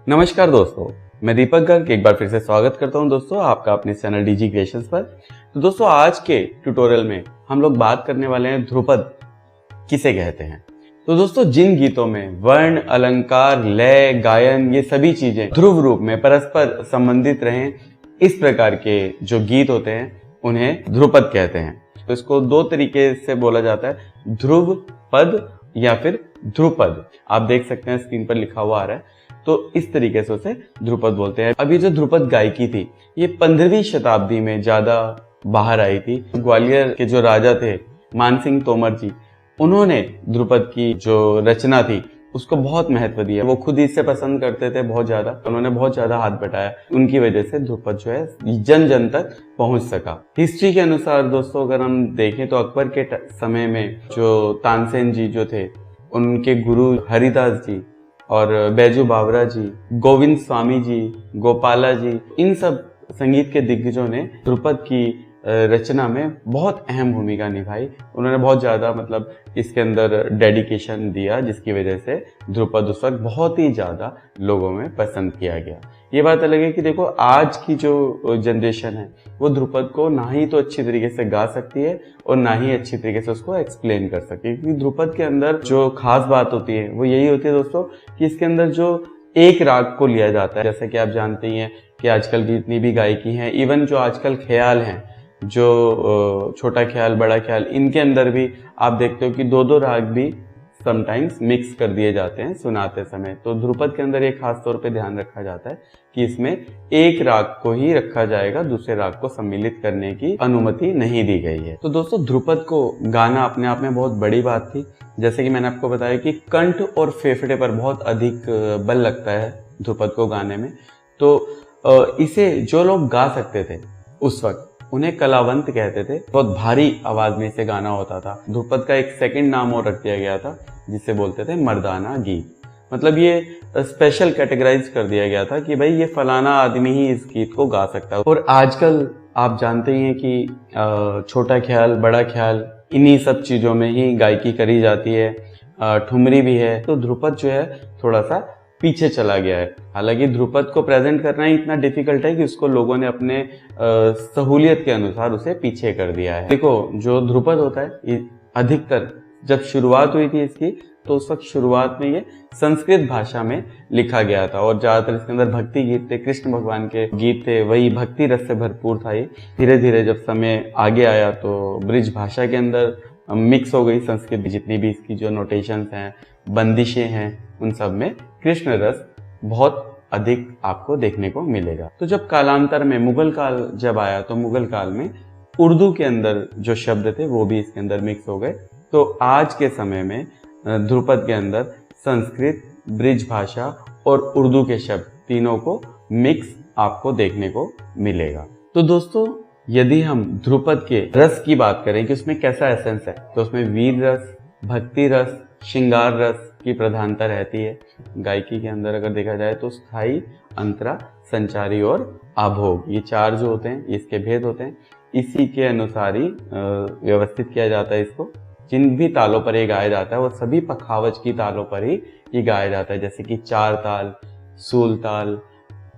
नमस्कार दोस्तों, मैं दीपक गर्ग एक बार फिर से स्वागत करता हूं दोस्तों आपका अपने चैनल डीजी क्रिएशंस पर। तो दोस्तों आज के ट्यूटोरियल में हम लोग बात करने वाले हैं ध्रुपद किसे कहते हैं। तो दोस्तों जिन गीतों में वर्ण, अलंकार, लय, गायन ये सभी चीजें ध्रुव रूप में परस्पर संबंधित रहें, इस प्रकार के जो गीत होते हैं उन्हें ध्रुपद कहते हैं। तो इसको दो तरीके से बोला जाता है, ध्रुव पद या फिर ध्रुपद। आप देख सकते हैं स्क्रीन पर लिखा हुआ आ रहा है। तो इस तरीके से उसे ध्रुपद बोलते हैं। अभी जो ध्रुपद गायकी थी ये 15वीं शताब्दी में ज्यादा बाहर आई थी। ग्वालियर के जो राजा थे मानसिंह तोमर जी, उन्होंने ध्रुपद की जो रचना थी उसको बहुत महत्व दिया। वो खुद इसे पसंद करते थे बहुत ज्यादा, उन्होंने बहुत ज्यादा हाथ बटाया। उनकी वजह से ध्रुपद जो है जन जन तक पहुंच सका। हिस्ट्री के अनुसार दोस्तों अगर हम देखें तो अकबर के समय में जो तानसेन जी जो थे, उनके गुरु हरिदास जी और बैजू बावरा जी, गोविंद स्वामी जी, गोपाला जी, इन सब संगीत के दिग्गजों ने ध्रुपद की रचना में बहुत अहम भूमिका निभाई। उन्होंने बहुत ज्यादा इसके अंदर डेडिकेशन दिया, जिसकी वजह से ध्रुपद उस वक्त बहुत ही ज्यादा लोगों में पसंद किया गया। ये बात अलग है कि देखो आज की जो जनरेशन है वो ध्रुपद को ना ही तो अच्छी तरीके से गा सकती है और ना ही अच्छी तरीके से उसको एक्सप्लेन कर सकती है, क्योंकि ध्रुपद के अंदर जो खास बात होती है वो यही होती है दोस्तों कि इसके अंदर जो एक राग को लिया जाता है। जैसे कि आप जानते ही हैं कि आजकल की जितनी भी गायकी है, इवन जो आजकल ख्याल हैं, जो छोटा ख्याल, बड़ा ख्याल, इनके अंदर भी आप देखते हो कि दो दो राग भी समटाइम्स मिक्स कर दिए जाते हैं सुनाते समय। तो ध्रुपद के अंदर एक खास तौर पे ध्यान रखा जाता है कि इसमें एक राग को ही रखा जाएगा, दूसरे राग को सम्मिलित करने की अनुमति नहीं दी गई है। तो दोस्तों ध्रुपद को गाना अपने आप में बहुत बड़ी बात थी। जैसे कि मैंने आपको बताया कि कंठ और फेफड़े पर बहुत अधिक बल लगता है ध्रुपद को गाने में। तो इसे जो लोग गा सकते थे उस वक्त उन्हें कलावंत कहते थे। बहुत भारी आवाज में इसे गाना होता था। ध्रुपद का एक सेकंड नाम और रख दिया गया था जिसे बोलते थे मर्दाना गीत। ये स्पेशल कैटेगराइज कर दिया गया था कि भाई ये फलाना आदमी ही इस गीत को गा सकता है। और आजकल आप जानते ही हैं कि छोटा ख्याल, बड़ा ख्याल, इन्हीं सब चीजों में ही गायकी करी जाती है। ठुमरी भी है। तो ध्रुपद जो है थोड़ा सा पीछे चला गया है। हालांकि ध्रुपद को प्रेजेंट करना ही इतना डिफिकल्ट है कि उसको लोगों ने अपने सहूलियत के अनुसार उसे पीछे कर दिया है। देखो जो ध्रुपद होता है अधिकतर जब शुरुआत हुई थी इसकी, तो उस वक्त शुरुआत में ये संस्कृत भाषा में लिखा गया था और ज्यादातर इसके अंदर भक्ति गीत थे, कृष्ण भगवान के गीत थे, वही भक्ति रस से भरपूर था ये। धीरे धीरे जब समय आगे आया तो ब्रिज भाषा के अंदर मिक्स हो गई संस्कृत। जितनी भी इसकी जो नोटेशंस हैं, बंदिशें हैं, उन सब में कृष्ण रस बहुत अधिक आपको देखने को मिलेगा। तो जब कालांतर में मुगल काल जब आया तो मुगल काल में उर्दू के अंदर जो शब्द थे वो भी इसके अंदर मिक्स हो गए। तो आज के समय में ध्रुपद के अंदर संस्कृत, ब्रिज भाषा और उर्दू के शब्द तीनों को मिक्स आपको देखने को मिलेगा। तो दोस्तों यदि हम ध्रुपद के रस की बात करें कि उसमें कैसा एसेंस है, तो उसमें वीर रस, भक्ति रस, श्रृंगार रस की प्रधानता रहती है। गायकी के अंदर अगर देखा जाए तो स्थायी, अंतरा, संचारी और आभोग, ये चार जो होते हैं इसके भेद होते हैं। इसी के अनुसार ही व्यवस्थित किया जाता है इसको। जिन भी तालों पर ये गाया जाता है वो सभी पखावज की तालों पर ही ये गाया जाता है, जैसे कि चार ताल, सूल ताल,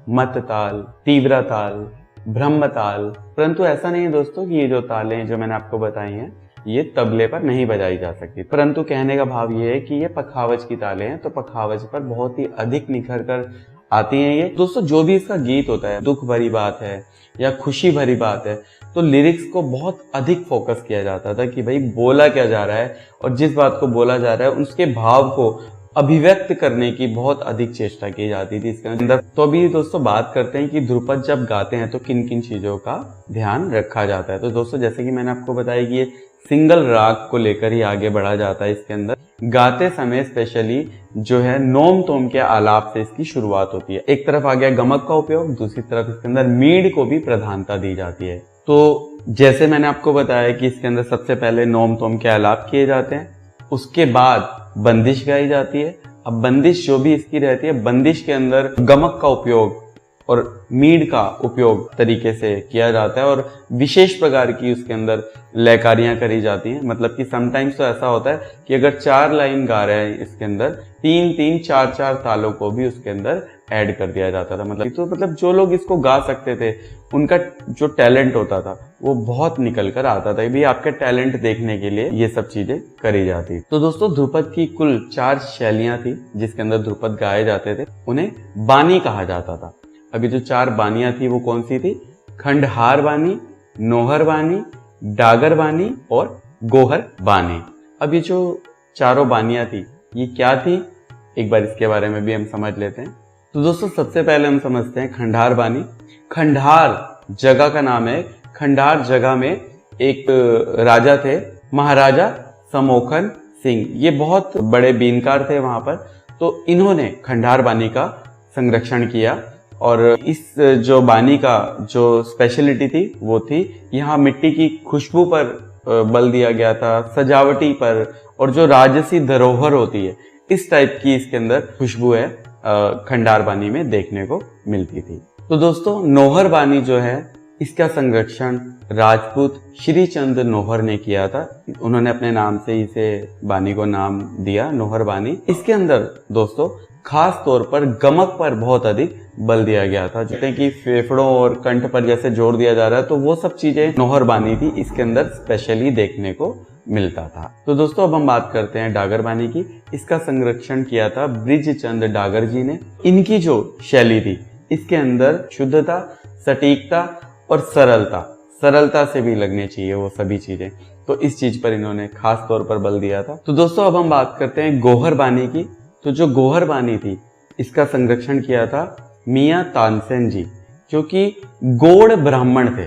मत ताल, तीव्र ताल, ब्रह्म ताल। परंतु ऐसा नहीं है दोस्तों कि ये जो तालें जो मैंने आपको बताई हैं ये तबले पर नहीं बजाई जा सकती। परंतु कहने का भाव ये है कि ये पखावज की तालें हैं, तो पखावज पर बहुत ही अधिक निखर कर आती हैं ये। दोस्तों जो भी इसका गीत होता है, दुख भरी बात है या खुशी भरी बात है, तो लिरिक्स को बहुत अधिक फोकस किया जाता था कि भाई बोला क्या जा रहा है और जिस बात को बोला जा रहा है उसके भाव को अभिव्यक्त करने की बहुत अधिक चेष्टा की जाती थी इसके अंदर। तो अभी दोस्तों बात करते हैं कि ध्रुपद जब गाते हैं तो किन किन चीजों का ध्यान रखा जाता है। तो दोस्तों जैसे कि मैंने आपको बताया कि ये सिंगल राग को लेकर ही आगे बढ़ा जाता है। इसके अंदर गाते समय स्पेशली जो है नोम तोम के आलाप से इसकी शुरुआत होती है। एक तरफ आ गया गमक का उपयोग, दूसरी तरफ इसके अंदर मीड को भी प्रधानता दी जाती है। तो जैसे मैंने आपको बताया कि इसके अंदर सबसे पहले नोम तोम के आलाप किए जाते हैं, उसके बाद बंदिश गाई जाती है। अब बंदिश जो भी इसकी रहती है, बंदिश के अंदर गमक का उपयोग और मीड का उपयोग तरीके से किया जाता है और विशेष प्रकार की उसके अंदर लयकारियां करी जाती हैं। मतलब कि समटाइम्स तो ऐसा होता है कि अगर 4 लाइन गा रहे हैं इसके अंदर 3-3, 4-4 तालों को भी उसके अंदर ऐड कर दिया जाता था। मतलब जो लोग इसको गा सकते थे, उनका जो टैलेंट होता था वो बहुत निकल कर आता था। भी आपके टैलेंट देखने के लिए ये सब चीजें करी जाती। तो दोस्तों ध्रुपद की कुल 4 शैलियां थी जिसके अंदर ध्रुपद गाए जाते थे, उन्हें बानी कहा जाता था। अभी जो 4 बानियां थी वो कौन सी थी? खंडहार बानी, नोहर बानी, डागर बानी और गोहर बानी। अब ये जो चारों बानियां थी ये क्या थी, एक बार इसके बारे में भी हम समझ लेते हैं। तो दोस्तों सबसे पहले हम समझते हैं खंडहार बानी। खंडहार जगह का नाम है। खंडहार जगह में एक राजा थे, महाराजा समोखन सिंह। ये बहुत बड़े बीनकार थे वहां पर। तो इन्होंने खंडहार बानी का संरक्षण किया और इस जो बानी का जो स्पेशलिटी थी वो थी यहाँ मिट्टी की खुशबू पर बल दिया गया था, सजावटी पर, और जो राजसी धरोहर होती है इस टाइप की इसके अंदर खुशबू है खंडहार बानी में देखने को मिलती थी। तो दोस्तों नोहर बानी जो है इसका संरक्षण राजपूत श्री चंद नोहर ने किया था। उन्होंने अपने नाम से इसे बानी को नाम दिया नोहर बानी। इसके अंदर दोस्तों खास तौर पर गमक पर बहुत अधिक बल दिया गया था, जैसे कि फेफड़ों और कंठ पर जैसे जोर दिया जा रहा है, तो वो सब चीजें नोहर बानी थी इसके अंदर स्पेशली देखने को मिलता था। तो दोस्तों अब हम बात करते हैं डागर बानी की। इसका संरक्षण किया था ब्रिजचंद डागर जी ने। इनकी जो शैली थी इसके अंदर शुद्धता, सटीकता और सरलता से भी लगनी चाहिए वो सभी चीजें, तो इस चीज पर इन्होंने खास तौर पर बल दिया था। तो दोस्तों अब हम बात करते हैं गोहर बानी की। तो जो गोहर बानी थी इसका संरक्षण किया था मियां तानसेन जी, जो कि गौड़ ब्राह्मण थे,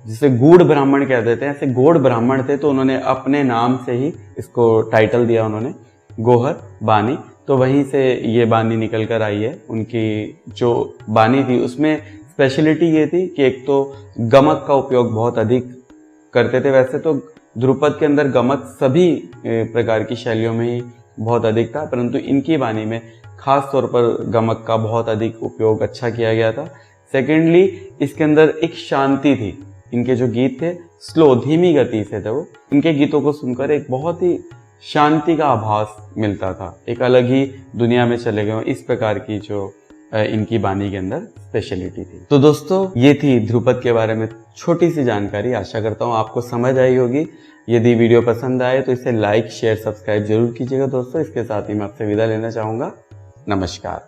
जिसे गूढ़ ब्राह्मण कह देते हैं, ऐसे गौड़ ब्राह्मण थे। तो उन्होंने अपने नाम से ही इसको टाइटल दिया उन्होंने गोहर बानी। तो वहीं से ये बानी निकल कर आई है। उनकी जो बानी थी उसमें स्पेशलिटी ये थी कि एक तो गमक का उपयोग बहुत अधिक करते थे। वैसे तो ध्रुपद के अंदर गमक सभी प्रकार की शैलियों में ही बहुत अधिक था, परंतु इनकी बानी में खास तौर पर गमक का बहुत अधिक उपयोग अच्छा किया गया था। सेकेंडली इसके अंदर एक शांति थी। इनके जो गीत थे स्लो, धीमी गति से थे वो। इनके गीतों को सुनकर एक बहुत ही शांति का आभास मिलता था, एक अलग ही दुनिया में चले गए इस प्रकार की जो इनकी बानी के अंदर स्पेशलिटी थी। तो दोस्तों ये थी ध्रुपद के बारे में छोटी सी जानकारी। आशा करता हूँ आपको समझ आई होगी। यदि वीडियो पसंद आए तो इसे लाइक, शेयर, सब्सक्राइब जरूर कीजिएगा दोस्तों। इसके साथ ही मैं आपसे विदा लेना चाहूंगा। नमस्कार।